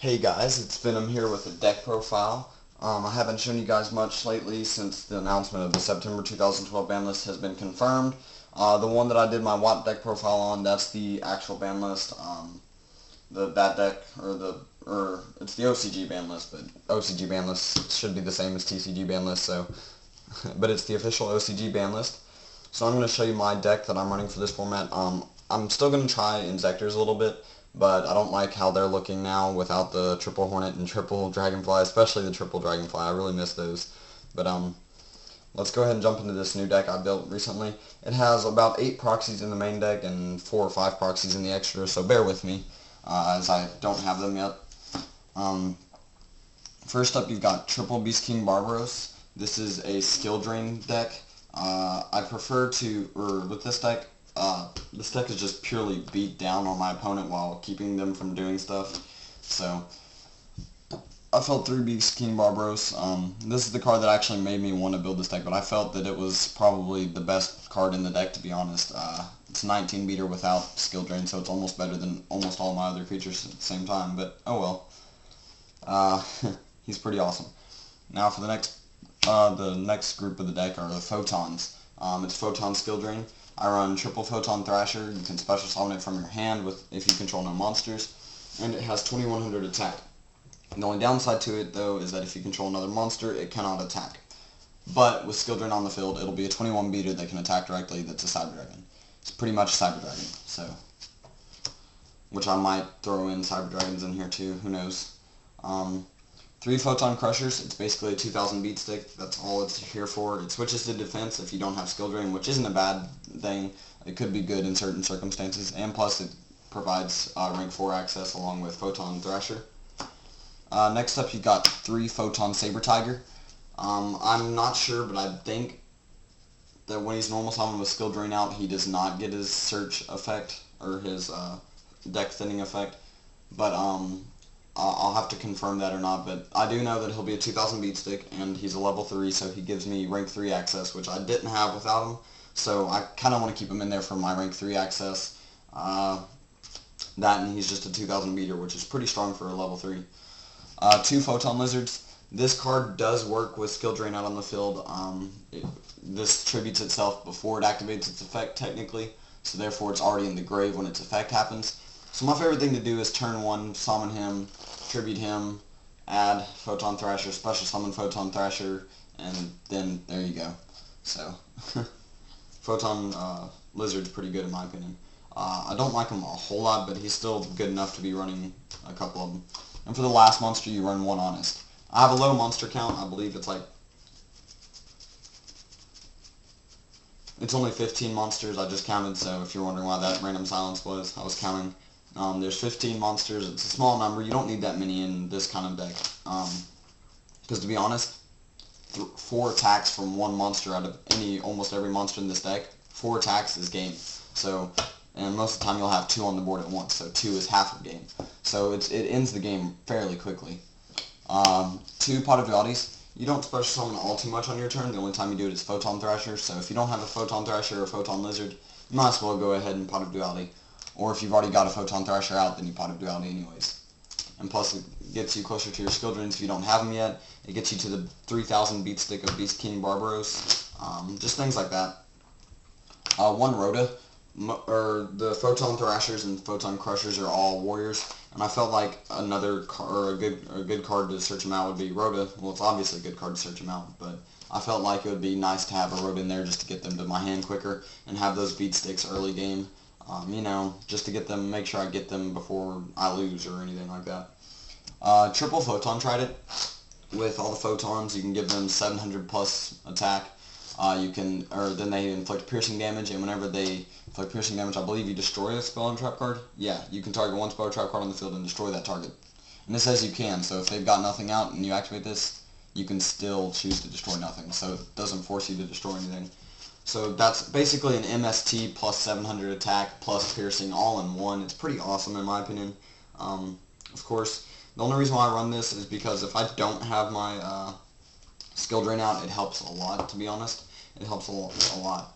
Hey guys, it's Venom here with a deck profile. I haven't shown you guys much lately since the announcement of the September 2012 ban list has been confirmed. The one that I did my WAP deck profile on, that's the actual ban list. That deck, it's the OCG ban list, but OCG ban list should be the same as TCG ban list, so, but it's the official OCG ban list. So I'm going to show you my deck that I'm running for this format. I'm still going to try Inzectors a little bit, but I don't like how they're looking now without the triple Hornet and triple Dragonfly, especially the triple Dragonfly. I really miss those. But let's go ahead and jump into this new deck I built recently. It has about 8 proxies in the main deck and 4 or 5 proxies in the extra, so bear with me as I don't have them yet. First up, you've got triple Beast King Barbaros. This is a skill drain deck. I prefer to, with this deck is just purely beat down on my opponent while keeping them from doing stuff. So, I felt 3 Beast King Barbaros. This is the card that actually made me want to build this deck, but I felt that it was probably the best card in the deck, to be honest. It's a 19 beater without skill drain, so it's almost better than almost all my other creatures at the same time, but oh well. He's pretty awesome. Now for the next group of the deck are the Photons. It's Photon skill drain. I run triple Photon Thrasher. You can special summon it from your hand if you control no monsters, and it has 2100 attack. The only downside to it, though, is that if you control another monster, it cannot attack. But with skill drain on the field, it'll be a 21 beater that can attack directly. That's a Cyber Dragon. It's pretty much a Cyber Dragon, so, which I might throw in Cyber Dragons in here too. Who knows? 3 Photon Crushers. It's basically a 2000 beat stick. That's all it's here for. It switches to defense if you don't have skill drain, which isn't a bad thing. It could be good in certain circumstances, and plus it provides rank 4 access along with Photon Thrasher. Next up, you've got 3 Photon Saber Tiger. I'm not sure, but I think that when he's normal summon with skill drain out, he does not get his search effect or his deck thinning effect. But I'll have to confirm that or not, but I do know that he'll be a 2000 beat stick, and he's a level 3, so he gives me rank 3 access, which I didn't have without him, so I kind of want to keep him in there for my rank 3 access. That, and he's just a 2000 beater, which is pretty strong for a level 3. 2 Photon Lizards. This card does work with skill drain out on the field. This tributes itself before it activates its effect, technically, so therefore it's already in the grave when its effect happens. So my favorite thing to do is turn 1, summon him, tribute him, add Photon Thrasher, special summon Photon Thrasher, and then there you go. So, Photon Lizard's pretty good in my opinion. I don't like him a whole lot, but he's still good enough to be running a couple of them. And for the last monster, you run 1 Honest. I have a low monster count. I believe it's only 15 monsters. I just counted, so if you're wondering why that random silence was, I was counting. There's 15 monsters. It's a small number. You don't need that many in this kind of deck. Because to be honest, 4 attacks from 1 monster out of almost every monster in this deck, 4 attacks is game. So, and most of the time you'll have 2 on the board at once. So 2 is half a game. So it ends the game fairly quickly. 2 Pot of Dualities. You don't special summon all too much on your turn. The only time you do it is Photon Thrasher. So if you don't have a Photon Thrasher or a Photon Lizard, you might as well go ahead and Pot of Duality. Or if you've already got a Photon Thrasher out, then you Pot of Duality anyways. And plus it gets you closer to your skill drains if you don't have them yet. It gets you to the 3000 beat stick of Beast King Barbaros. Just things like that. 1 Rhoda. The Photon Thrashers and Photon Crushers are all warriors, and I felt like a good card to search them out would be Rhoda. Well, it's obviously a good card to search them out, but I felt like it would be nice to have a Rhoda in there just to get them to my hand quicker and have those beat sticks early game. You know, just to get them, make sure I get them before I lose or anything like that. Triple Photon Trident. With all the photons, you can give them 700 plus attack. Then they inflict piercing damage, and whenever they inflict piercing damage, I believe you destroy a spell and trap card. Yeah, you can target 1 spell or trap card on the field and destroy that target. And this says you can, so if they've got nothing out and you activate this, you can still choose to destroy nothing, so it doesn't force you to destroy anything. So that's basically an MST plus 700 attack plus piercing all in one. It's pretty awesome in my opinion. Of course, the only reason why I run this is because if I don't have my skill drain out, it helps a lot, to be honest. It helps a lot.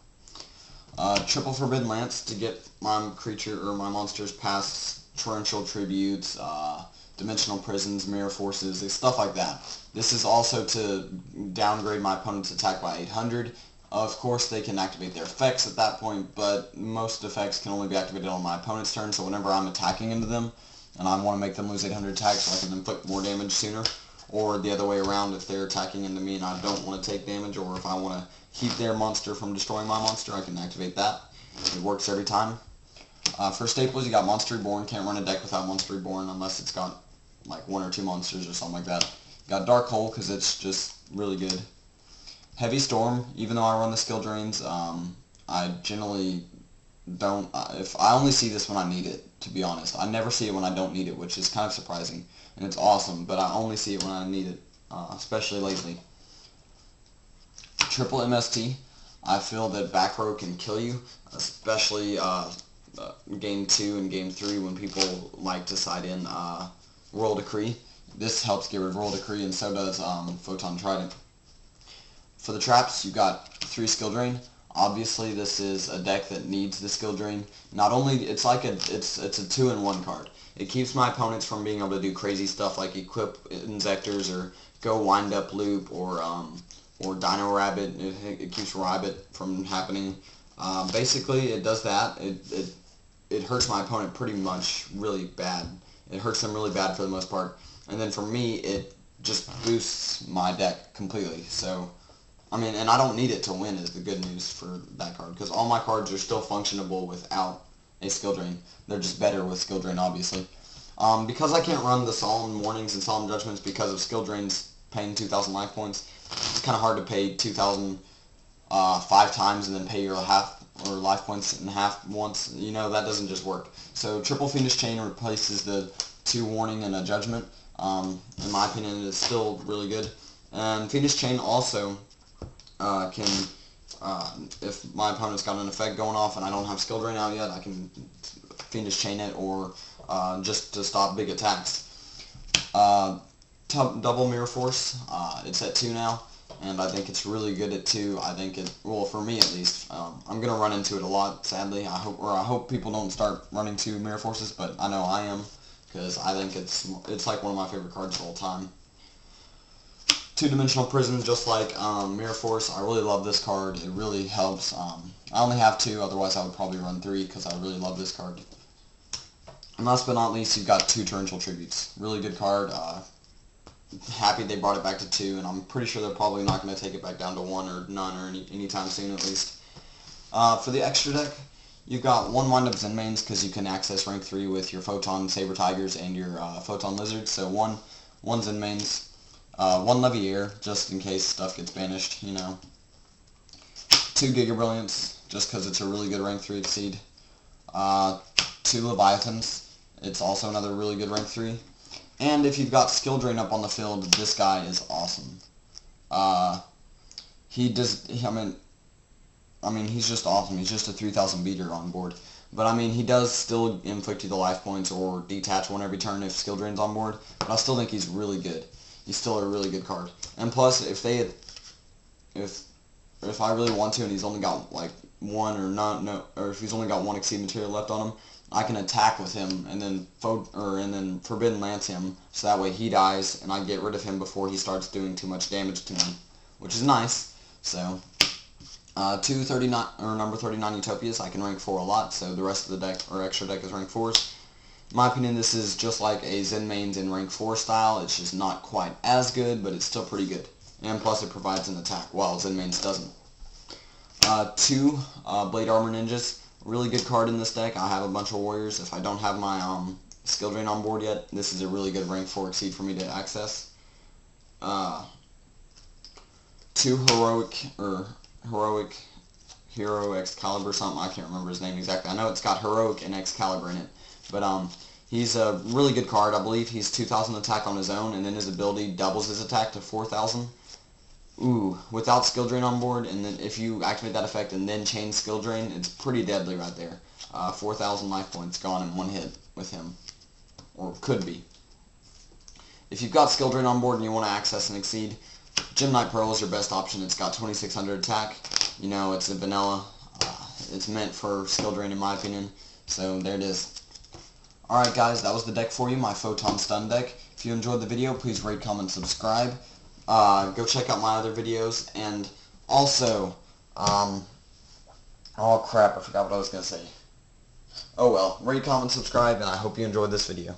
Triple Forbidden Lance to get my creature or my monsters past torrential tributes, dimensional prisons, mirror forces, stuff like that. This is also to downgrade my opponent's attack by 800. Of course, they can activate their effects at that point, but most effects can only be activated on my opponent's turn, so whenever I'm attacking into them, and I want to make them lose 800 attacks so I can inflict more damage sooner, or the other way around, if they're attacking into me and I don't want to take damage, or if I want to keep their monster from destroying my monster, I can activate that. It works every time. For staples, you got Monster Reborn. Can't run a deck without Monster Reborn unless it's got like 1 or 2 monsters or something like that. You got Dark Hole because it's just really good. Heavy Storm, even though I run the skill drains, I generally don't, if I only see this when I need it, to be honest. I never see it when I don't need it, which is kind of surprising, and it's awesome, but I only see it when I need it, especially lately. Triple MST, I feel that back row can kill you, especially Game 2 and Game 3 when people like to side in Royal Decree. This helps get rid of Royal Decree, and so does Photon Trident. For the traps, you got 3 skill drain. Obviously, this is a deck that needs the skill drain. Not only it's a 2-in-1 card. It keeps my opponents from being able to do crazy stuff like equip Inzectors or go wind up loop or Dino Rabbit. It keeps Rabbit from happening. Basically, it does that. It hurts my opponent pretty much really bad. It hurts them really bad for the most part. And then for me, it just boosts my deck completely. So, I mean, and I don't need it to win is the good news for that card, because all my cards are still functionable without a skill drain. They're just better with skill drain, obviously. Because I can't run the Solemn Warnings and Solemn Judgments because of skill drains paying 2,000 life points, it's kind of hard to pay 2,000 5 times and then pay your half or life points in half once. You know, that doesn't just work. So Triple Fiendish Chain replaces the 2 Warning and a Judgment. In my opinion, it is still really good. And Fiendish Chain also can, if my opponent's got an effect going off and I don't have skill drain out yet, I can Fiendish Chain it, or just to stop big attacks. Double Mirror Force, it's at 2 now, and I think it's really good at 2. I think it, well, for me at least, I'm gonna run into it a lot, sadly. I hope people don't start running 2 Mirror Forces, but I know I am, because I think it's like one of my favorite cards of all time. 2-dimensional Prison, just like Mirror Force. I really love this card. It really helps. I only have 2, otherwise I would probably run 3 because I really love this card. And last but not least, you've got 2 Torrential Tributes. Really good card. Happy they brought it back to 2, and I'm pretty sure they're probably not going to take it back down to 1 or none or anytime soon at least. For the extra deck, you've got 1 Wind Up zVeNoMz because you can access rank 3 with your Photon Saber Tigers and your Photon Lizards. So 1 zVeNoMz. 1 Leviair, just in case stuff gets banished, you know. 2 Giga Brilliance, just because it's a really good rank 3 exceed. 2 Leviathans, it's also another really good rank 3. And if you've got skill drain up on the field, this guy is awesome. I mean, he's just awesome. He's just a 3,000 beater on board. But I mean, he does still inflict you the life points or detach one every turn if skill drain's on board. But I still think he's really good. He's still a really good card. And plus, if I really want to, and he's only got like 1 or if he's only got 1 exceed material left on him, I can attack with him and then Forbidden Lance him, so that way he dies and I get rid of him before he starts doing too much damage to me, which is nice. So, 239 or number 39 Utopias, I can rank 4 a lot, so the rest of the deck or extra deck is rank 4s. In my opinion, this is just like a zVeNoMz in rank 4 style. It's just not quite as good, but it's still pretty good. And plus it provides an attack, while zVeNoMz doesn't. 2 Blade Armor Ninjas. Really good card in this deck. I have a bunch of warriors. If I don't have my skill drain on board yet, this is a really good rank 4 exceed for me to access. 2 Heroic Hero Excalibur something. I can't remember his name exactly. I know it's got Heroic and Excalibur in it. But he's a really good card. I believe he's 2,000 attack on his own, and then his ability doubles his attack to 4,000. Ooh, without skill drain on board, and then if you activate that effect and then chain skill drain, it's pretty deadly right there. 4,000 life points gone in 1 hit with him, or could be. If you've got skill drain on board and you want to access and exceed, Gem-Knight Pearl is your best option. It's got 2,600 attack. You know, it's a vanilla. It's meant for skill drain in my opinion. So there it is. Alright guys, that was the deck for you, my Photon stun deck. If you enjoyed the video, please rate, comment, subscribe. Go check out my other videos, and also, oh crap, I forgot what I was going to say. Oh well, rate, comment, subscribe, and I hope you enjoyed this video.